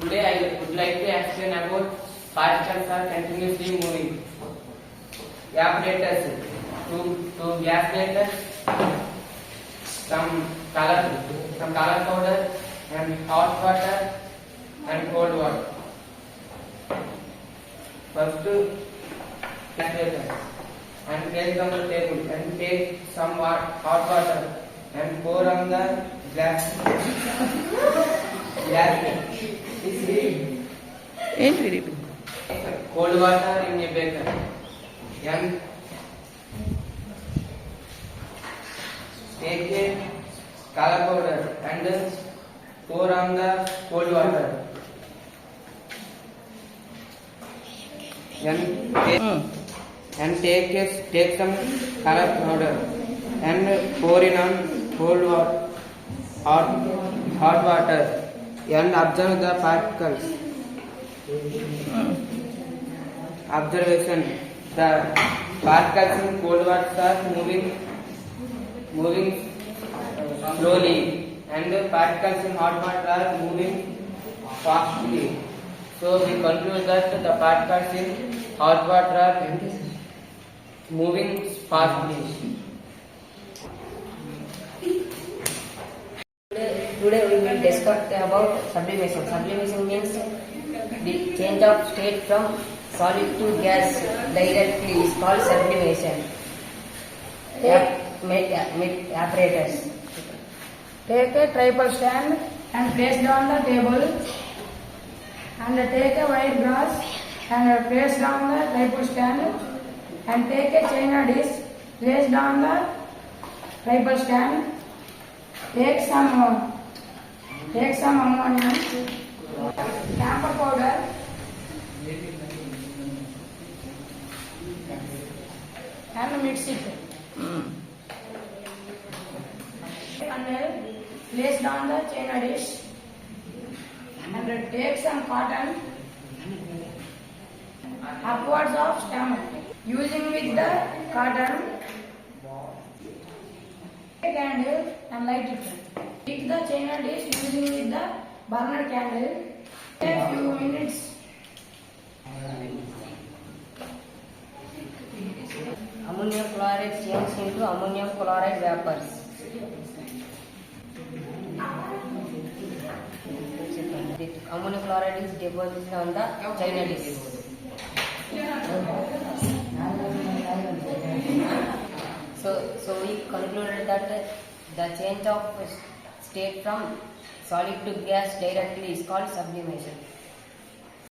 Today I would like to explain about particles are continuously moving. Evaporators, two gasolators, some color powder, and hot water and cold water. First, gasolator and place on the table and take some hot water and pour on the glass. Cold water in a beaker and take a color powder and pour on the cold water and take some color powder and pour in on cold water, hot water and observe the particles. Observation: the particles in cold water are moving slowly, and the particles in hot water are moving fastly. So we conclude that the particles in hot water are moving fastly. Today we will discuss about sublimation. Sublimation means the change of state from solid to gas directly is called sublimation. Apparatus. Take a tripod stand and place down the table, and take a white glass and place down the tripod stand, and take a china dish, place down the tripod stand, take some ammonium, camphor powder, and mix it. And place down the china dish and take some cotton upwards of stem. Using with the cotton, take a candle and light it. Heat the china dish using with the burner candle. A few minutes. Ammonium chloride changes into ammonium chloride vapors. The ammonium chloride is deposited on the china dish. So we concluded that the change of state from solid to gas directly is called sublimation.